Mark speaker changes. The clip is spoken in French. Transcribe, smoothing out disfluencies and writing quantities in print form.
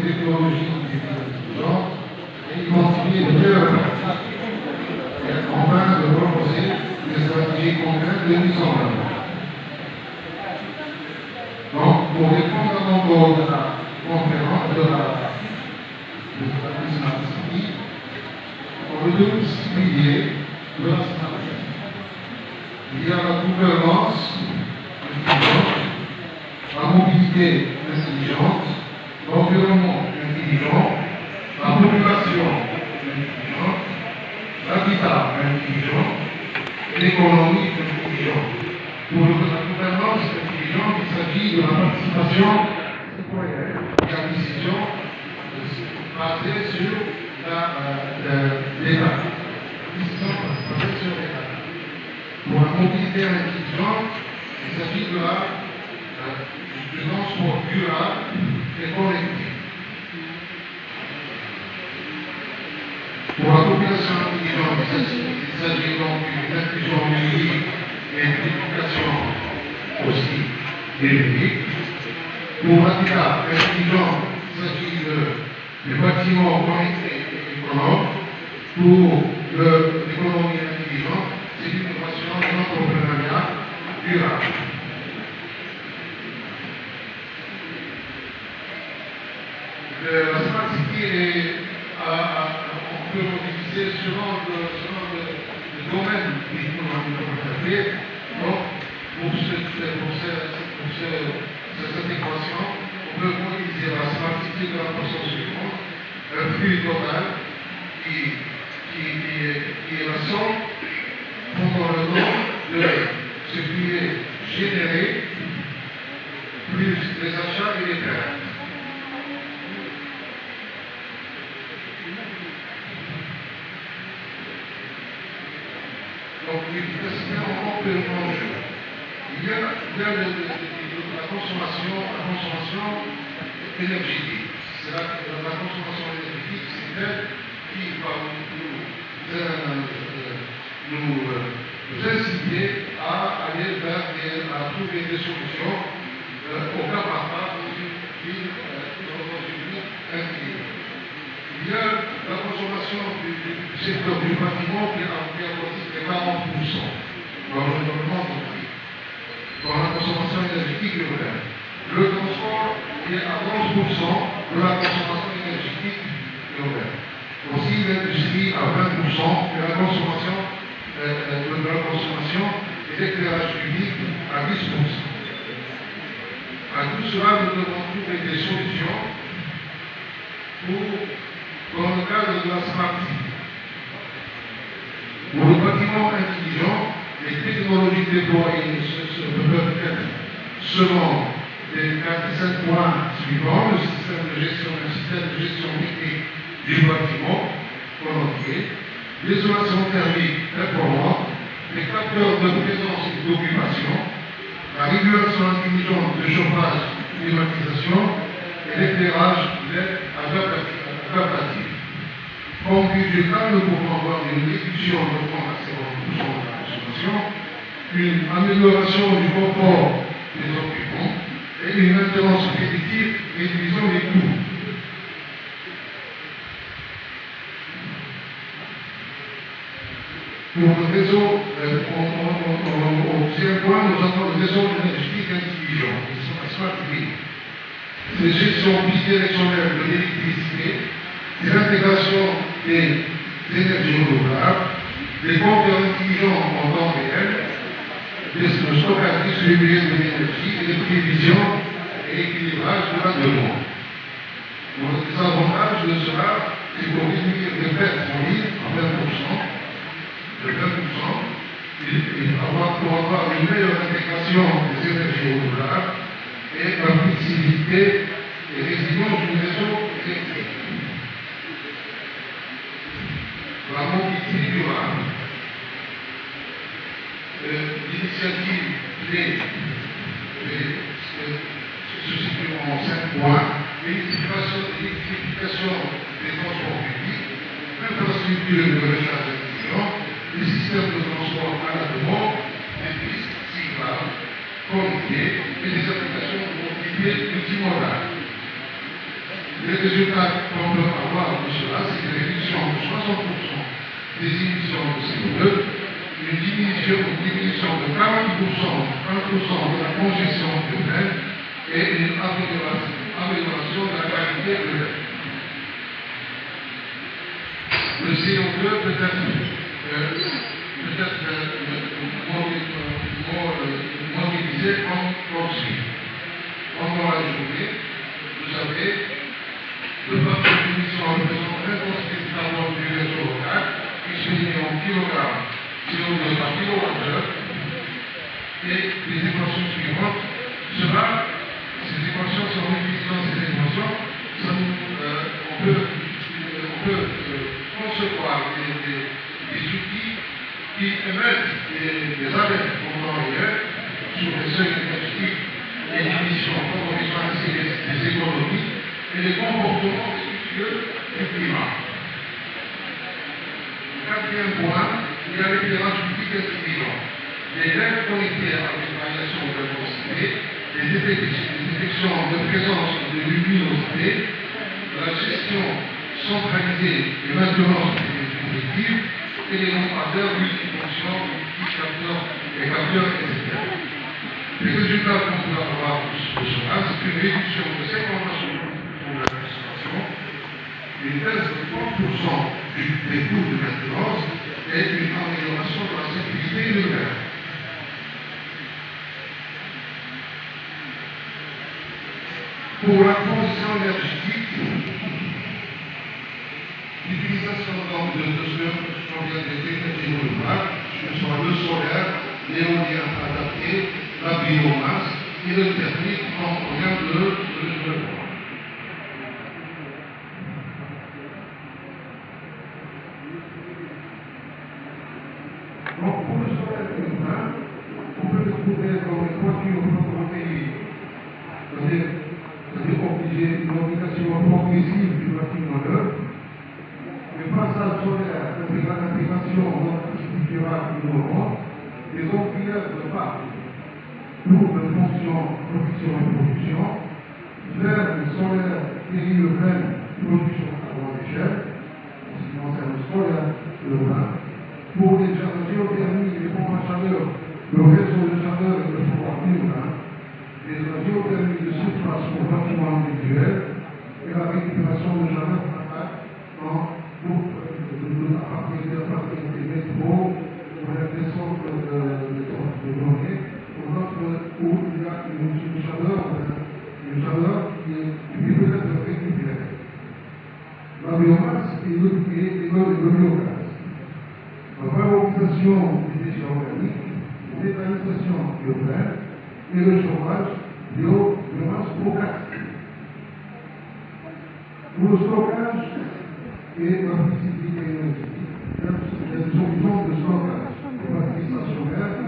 Speaker 1: technologies intelligentes et identifier les meilleures pratiques et enfin de proposer des stratégies concrètes de mise en œuvre. Donc, pour répondre à l'enjeu de la conférence de la Smart City, on veut deux piliers de la Smart City. Il y a la gouvernance intelligente, la mobilité intelligente, l'environnement intelligent, la population intelligente, l'habitat intelligent et l'économie intelligente. Pour la gouvernance intelligente, il s'agit de la participation citoyenne et la décision basée sur l'État. Pour la mobilité intelligente, il s'agit du transport durable et connecté. Pour la population intelligente, il s'agit donc d'une inclusion numérique et d'une éducation aussi numérique. Pour l'habitat intelligent, il s'agit de bâtiments connectés et économes. Pour l'économie intelligente, c'est l'innovation et l'entrepreneuriat durable. La Smart City on peut l'utiliser selon le domaine des technologies. Donc, pour cette équation, on peut modéliser la Smart City de la façon suivante: un flux total qui est la somme pendant le temps de ce qui est généré plus les achats et les pertes. Donc l'efficacité en complément de jeu. Il y a la consommation énergétique. C'est la consommation énergétique, c'est elle qui va nous inciter à aller à trouver des solutions au cas par cas dans une ville intelligente. Il y a la consommation du secteur du bâtiment qui a aussi de 40% dans le développement public, dans la consommation énergétique urbaine. Le transport est à 11% de la consommation énergétique urbaine. Aussi l'industrie à 20% et la consommation et l'éclairage public à 10%. À tout cela, nous devons trouver des solutions dans le cadre de la Smart City. Pour le bâtiment intelligent, les technologies déployées peuvent être selon les 5 points suivants: le système de gestion technique du bâtiment entier, l'isolation thermique performante, les capteurs de présence et d'occupation, la régulation intelligente de chauffage, climatisation et l'éclairage LED adaptatif. Comme budgétaire, nous pouvons avoir une réduction de 30 à 50% de la consommation, une amélioration du confort des occupants et une maintenance prédictive réduisant les coûts. Pour le réseau, au deuxième point, nous avons le réseau énergétique intelligent, qui sont la Smart Grid. C'est la gestion bidirectionnelle de l'électricité, c'est l'intégration des énergies renouvelables, des compteurs intelligents en temps réel, le stockage distribué de l'énergie et les prévisions et l'équilibrage de la demande. Donc, les avantages de cela, c'est pour réduire les pertes en ligne à 20%, et pour avoir une meilleure intégration des énergies renouvelables et la flexibilité et résilience du réseau électrique. La mobilité durable. L'initiative clé se situe en 5 points: l'électrification des transports publics, l'infrastructure de recharge intelligente, les systèmes de transport à la demande, les pistes cyclables, connectées et des applications de mobilité multimodale. Les résultats qu'on peut avoir de cela, c'est une réduction de 60% des émissions de CO2, une diminution de 40% de la congestion urbaine et une amélioration de la qualité de l'air. Le CO2 peut être mobilisé comme suit. Pendant la journée, vous avez le facteur d'émission représente l'intensité du carbone du réseau local, exprimé en kilogrammes CO2 par kilowattheure, et les équations suivantes. Ces équations sont utilisant ces équations, on peut concevoir des outils qui émettent des alertes pendant hier sur les seuils énergétiques et l'émission favorisant ainsi des économies et les comportements respectueux du climat. Quatrième point, il y a l'éclairage public intelligent. Les règles connectées avec variation de densité, les détections de présence de luminosité, la gestion centralisée et maintenance des dispositifs et les lampadaires multifonctions, les capteurs, etc. Les résultats qu'on peut avoir de cela, c'est une réduction de 50% de la consommation, une baisse de 30% des coûts de maintenance et une amélioration de la sécurité de l'air. Pour la transition énergétique, l'utilisation de d'énergie renouvelable, que ce soit le solaire, l'éolien adapté, la biomasse et le thermique comme moyen de développement. Donc pour le solaire urbain, on peut le trouver dans les toitures photovoltaïques, c'est-à-dire obliger une obligation progressive du bâtiment neuf. Le passage solaire l'intégration constituera innovante des ombrières de parc pour de fonction, production et production, vers le solaire périurbaine, production à grande échelle, en ce qui concerne le solaire urbain, pour les géothermies et les pompes à chaleur, le réseau de chaleur et le four urbain, les géothermies de surface pour bâtiments individuels et la récupération de chaleur à partir des métros, pour des centres de données, où il y a une chaleur qui peut être récupérée. La biomasse et le biogaz. La valorisation des déchets organiques, la méthanisation urbaine et le chômage biomasse locale. Pour le stockage et la flexibilité énergétique, il y a des options de stockage, de batteries stationnaires